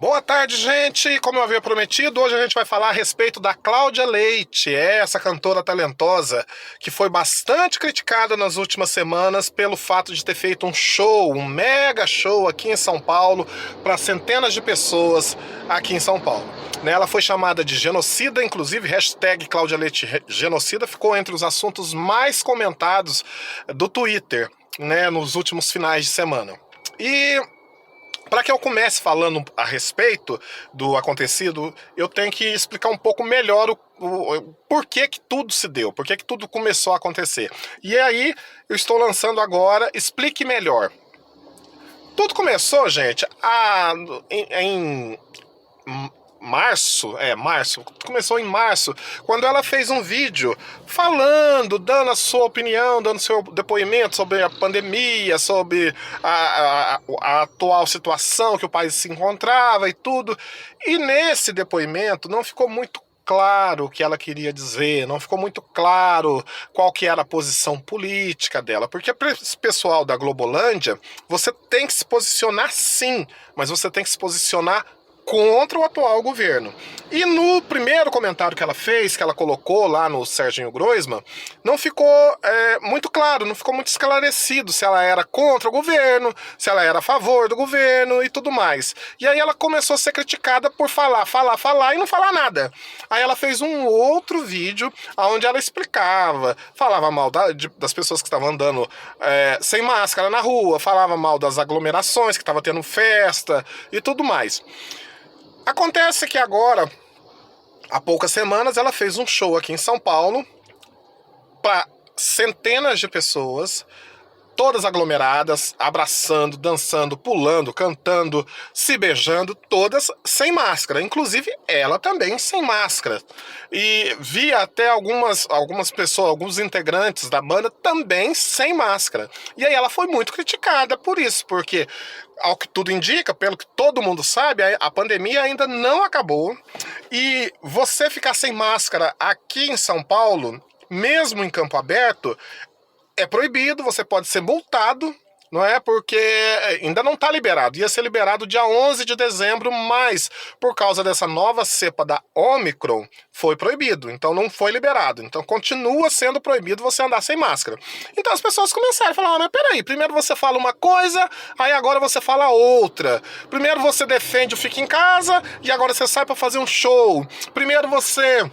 Boa tarde, gente! Como eu havia prometido, hoje a gente vai falar a respeito da Cláudia Leite, essa cantora talentosa que foi bastante criticada nas últimas semanas pelo fato de ter feito um show, um mega show aqui em São Paulo para centenas de pessoas aqui em São Paulo. Ela foi chamada de genocida, inclusive hashtag Cláudia Leite genocida ficou entre os assuntos mais comentados do Twitter, nos últimos finais de semana. E para que eu comece falando a respeito do acontecido, eu tenho que explicar um pouco melhor o porquê que tudo se deu, porquê que tudo começou a acontecer. E aí, eu estou lançando agora Explique Melhor. Tudo começou, gente, em março, começou em março, quando ela fez um vídeo falando, dando a sua opinião, dando seu depoimento sobre a pandemia, sobre a atual situação que o país se encontrava e tudo. E nesse depoimento não ficou muito claro o que ela queria dizer, não ficou muito claro qual que era a posição política dela, porque para esse pessoal da Globolândia, você tem que se posicionar sim, mas você tem que se posicionar contra o atual governo. E no primeiro comentário que ela fez, que ela colocou lá no Serginho Groisman, não ficou muito claro, não ficou muito esclarecido se ela era contra o governo, se ela era a favor do governo e tudo mais. E aí ela começou a ser criticada por falar e não falar nada. Aí ela fez um outro vídeo onde ela explicava, falava mal das pessoas que estavam andando sem máscara na rua, falava mal das aglomerações, que estava tendo festa e tudo mais. Acontece que agora, há poucas semanas, ela fez um show aqui em São Paulo para centenas de pessoas, todas aglomeradas, abraçando, dançando, pulando, cantando, se beijando, todas sem máscara, inclusive ela também sem máscara. E vi até algumas pessoas, alguns integrantes da banda também sem máscara. E aí ela foi muito criticada por isso, porque, ao que tudo indica, pelo que todo mundo sabe, a pandemia ainda não acabou. E você ficar sem máscara aqui em São Paulo, mesmo em campo aberto, é proibido, você pode ser multado, não é? Porque ainda não está liberado. Ia ser liberado dia 11 de dezembro, mas por causa dessa nova cepa da Omicron, foi proibido. Então não foi liberado. Então continua sendo proibido você andar sem máscara. Então as pessoas começaram a falar, mas peraí, primeiro você fala uma coisa, aí agora você fala outra. Primeiro você defende o fica em casa, e agora você sai para fazer um show. Primeiro você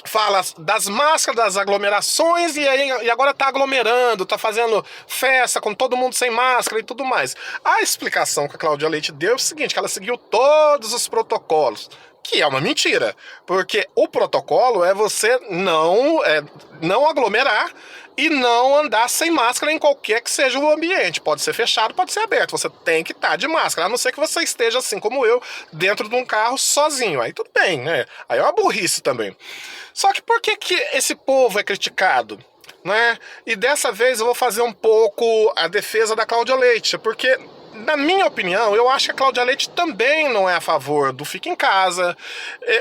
fala das máscaras, das aglomerações, e agora tá aglomerando, tá fazendo festa com todo mundo sem máscara e tudo mais. A explicação que a Cláudia Leite deu é o seguinte, que ela seguiu todos os protocolos, que é uma mentira, porque o protocolo é você não aglomerar e não andar sem máscara em qualquer que seja o ambiente. Pode ser fechado, pode ser aberto. Você tem que estar de máscara, a não ser que você esteja, assim como eu, dentro de um carro sozinho. Aí tudo bem, né? Aí é uma burrice também. Só que por que esse povo é criticado? E dessa vez eu vou fazer um pouco a defesa da Cláudia Leite, porque, na minha opinião, eu acho que a Cláudia Leite também não é a favor do fica em casa.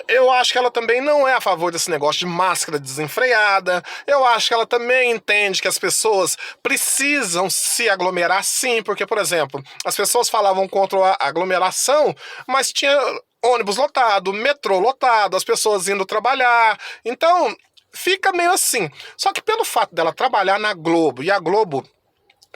Eu acho que ela também não é a favor desse negócio de máscara desenfreada. Eu acho que ela também entende que as pessoas precisam se aglomerar sim, porque, por exemplo, as pessoas falavam contra a aglomeração, mas tinha ônibus lotado, metrô lotado, as pessoas indo trabalhar. Então fica meio assim. Só que pelo fato dela trabalhar na Globo, e a Globo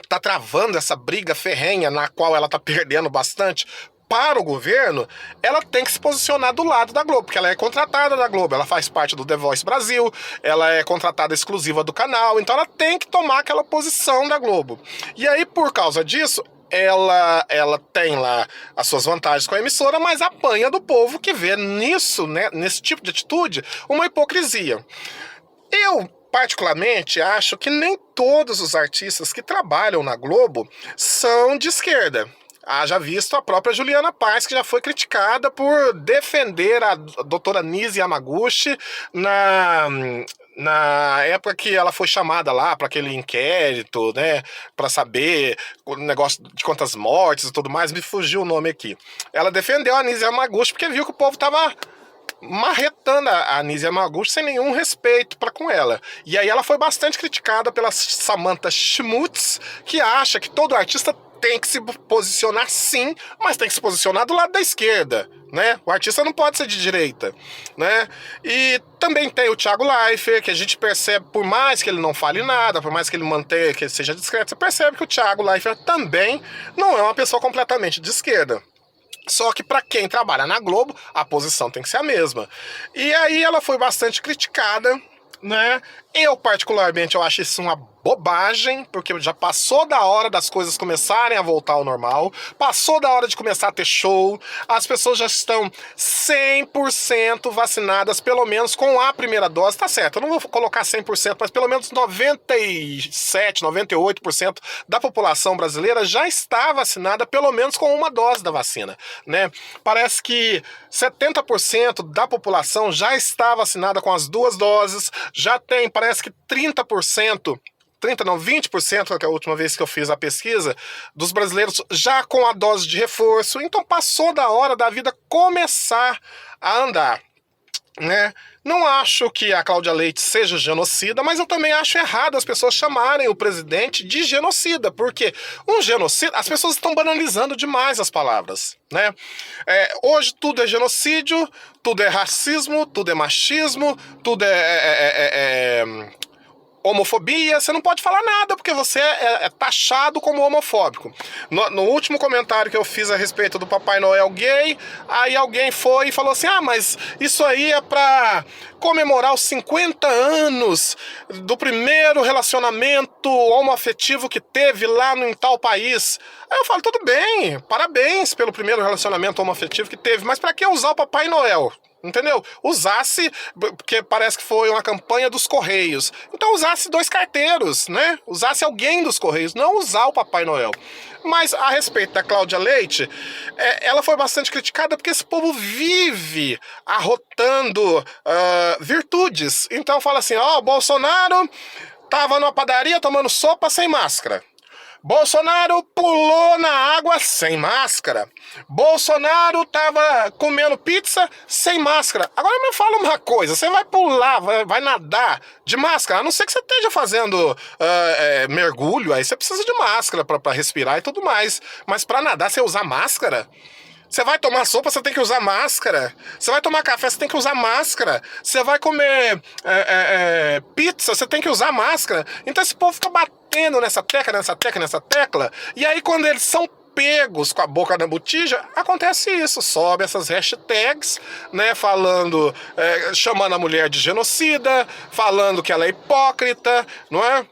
tá travando essa briga ferrenha na qual ela tá perdendo bastante para o governo, ela tem que se posicionar do lado da Globo, porque ela é contratada da Globo, ela faz parte do The Voice Brasil, ela é contratada exclusiva do canal, então ela tem que tomar aquela posição da Globo. E aí, por causa disso, ela tem lá as suas vantagens com a emissora, mas apanha do povo que vê nisso, nesse tipo de atitude, uma hipocrisia. Eu, particularmente, acho que nem todos os artistas que trabalham na Globo são de esquerda. Haja visto a própria Juliana Paz, que já foi criticada por defender a doutora Nise Yamaguchi na época que ela foi chamada lá para aquele inquérito, para saber o negócio de quantas mortes e tudo mais, me fugiu o nome aqui. Ela defendeu a Nise Yamaguchi porque viu que o povo tava marretando a Nise Yamaguchi sem nenhum respeito para com ela. E aí ela foi bastante criticada pela Samantha Schmutz, que acha que todo artista tem que se posicionar sim, mas tem que se posicionar do lado da esquerda, né? O artista não pode ser de direita, né? E também tem o Thiago Leifert, que a gente percebe, por mais que ele não fale nada, por mais que ele mantenha, que ele seja discreto, você percebe que o Thiago Leifert também não é uma pessoa completamente de esquerda. Só que para quem trabalha na Globo, a posição tem que ser a mesma. E aí ela foi bastante criticada, né? Eu, particularmente, eu acho isso uma bobagem, porque já passou da hora das coisas começarem a voltar ao normal, passou da hora de começar a ter show, as pessoas já estão 100% vacinadas, pelo menos com a primeira dose, tá certo, eu não vou colocar 100%, mas pelo menos 97, 98% da população brasileira já está vacinada, pelo menos com uma dose da vacina, né? Parece que 70% da população já está vacinada com as 2 doses, já tem, parece que 30%, 30 não, 20%, que é a última vez que eu fiz a pesquisa, dos brasileiros já com a dose de reforço. Então passou da hora da vida começar a andar, né? Não acho que a Cláudia Leite seja genocida, mas eu também acho errado as pessoas chamarem o presidente de genocida, porque um genocida, as pessoas estão banalizando demais as palavras, né? Hoje tudo é genocídio, tudo é racismo, tudo é machismo, tudo é homofobia, você não pode falar nada porque você é taxado como homofóbico. No último comentário que eu fiz a respeito do Papai Noel gay, aí alguém foi e falou assim, mas isso aí é pra comemorar os 50 anos do primeiro relacionamento homoafetivo que teve lá em tal país. Aí eu falo, tudo bem, parabéns pelo primeiro relacionamento homoafetivo que teve, mas pra que usar o Papai Noel? Entendeu? Usasse, porque parece que foi uma campanha dos Correios. Então usasse 2 carteiros, né? Usasse alguém dos Correios, não usar o Papai Noel. Mas a respeito da Cláudia Leite, ela foi bastante criticada porque esse povo vive arrotando virtudes. Então fala assim, Bolsonaro tava numa padaria tomando sopa sem máscara. Bolsonaro pulou na água sem máscara. Bolsonaro tava comendo pizza sem máscara. Agora me fala uma coisa, você vai pular, vai nadar de máscara, a não ser que você esteja fazendo mergulho, aí você precisa de máscara para respirar e tudo mais. Mas para nadar você usar máscara? Você vai tomar sopa, você tem que usar máscara. Você vai tomar café, você tem que usar máscara. Você vai comer pizza, você tem que usar máscara. Então esse povo fica batendo nessa tecla. E aí quando eles são pegos com a boca na botija, acontece isso. Sobe essas hashtags, né, falando, chamando a mulher de genocida, falando que ela é hipócrita, não é?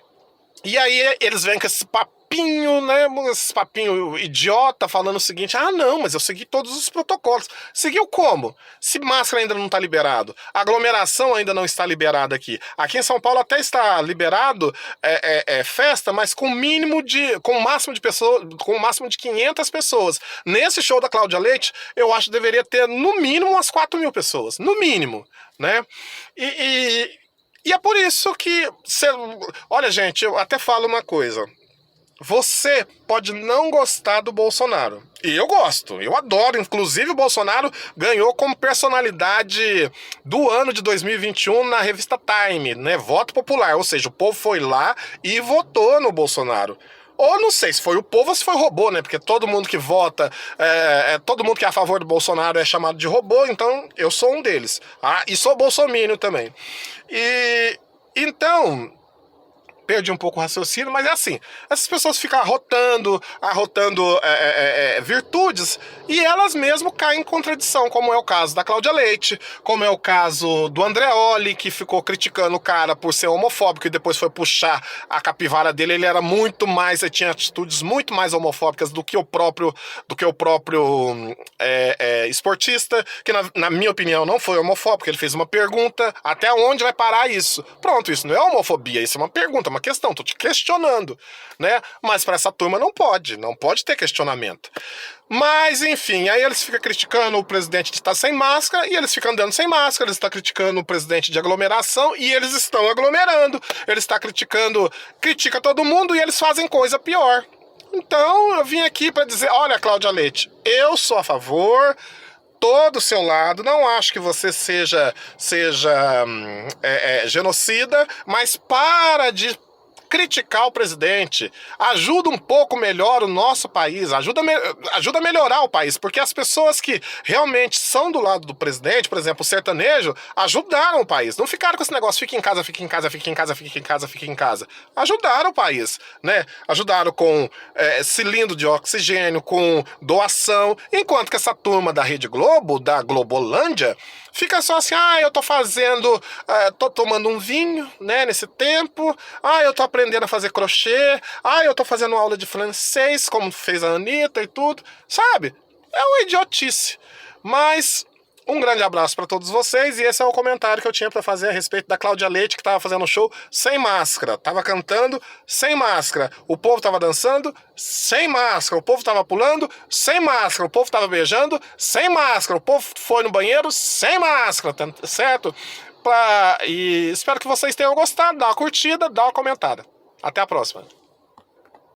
E aí eles vêm com esse papinho, né, esse papinho idiota, falando o seguinte, não, mas eu segui todos os protocolos. Seguiu como? Se máscara ainda não está liberado, a aglomeração ainda não está liberada aqui. Aqui em São Paulo até está liberado festa, mas com o máximo de pessoas, com o máximo de 500 pessoas. Nesse show da Cláudia Leite, eu acho que deveria ter no mínimo umas 4.000 pessoas, no mínimo, né? E é por isso que... Olha, gente, eu até falo uma coisa. Você pode não gostar do Bolsonaro. E eu gosto, eu adoro. Inclusive, o Bolsonaro ganhou como personalidade do ano de 2021 na revista Time, né? Voto popular. Ou seja, o povo foi lá e votou no Bolsonaro. Ou não sei se foi o povo ou se foi robô, né? Porque todo mundo que vota, todo mundo que é a favor do Bolsonaro é chamado de robô, então eu sou um deles. E sou bolsominion também. Então, perdi um pouco o raciocínio, mas é assim, essas pessoas ficam arrotando virtudes e elas mesmo caem em contradição, como é o caso da Cláudia Leite, como é o caso do Andreoli, que ficou criticando o cara por ser homofóbico e depois foi puxar a capivara dele, ele era muito mais, ele tinha atitudes muito mais homofóbicas do que o próprio esportista, que na minha opinião não foi homofóbico, ele fez uma pergunta, até onde vai parar isso? Pronto, isso não é homofobia, isso é uma pergunta, uma questão, tô te questionando, né? Mas para essa turma não pode ter questionamento. Mas, enfim, aí eles ficam criticando o presidente de estar sem máscara, e eles ficam andando sem máscara, eles estão criticando o presidente de aglomeração, e eles estão aglomerando, eles estão critica todo mundo, e eles fazem coisa pior. Então, eu vim aqui para dizer, olha, Cláudia Leite, eu sou a favor, tô do seu lado, não acho que você seja genocida, mas para de criticar o presidente. Ajuda um pouco melhor o nosso país, ajuda a melhorar o país, porque as pessoas que realmente são do lado do presidente, por exemplo, o sertanejo, ajudaram o país. Não ficaram com esse negócio, fica em casa, fica em casa, fica em casa, fica em casa, fica em casa. Ajudaram o país, né? Ajudaram com cilindro de oxigênio, com doação, enquanto que essa turma da Rede Globo, da Globolândia, fica só assim, eu tô fazendo, tô tomando um vinho, né, nesse tempo, eu tô aprendendo a fazer crochê, eu tô fazendo aula de francês, como fez a Anitta e tudo, sabe? É uma idiotice. Mas um grande abraço para todos vocês, e esse é o comentário que eu tinha para fazer a respeito da Cláudia Leite, que tava fazendo um show sem máscara, tava cantando sem máscara, o povo tava dançando sem máscara, o povo tava pulando sem máscara, o povo tava beijando sem máscara, o povo foi no banheiro sem máscara, certo? E espero que vocês tenham gostado, dá uma curtida, dá uma comentada. Até a próxima.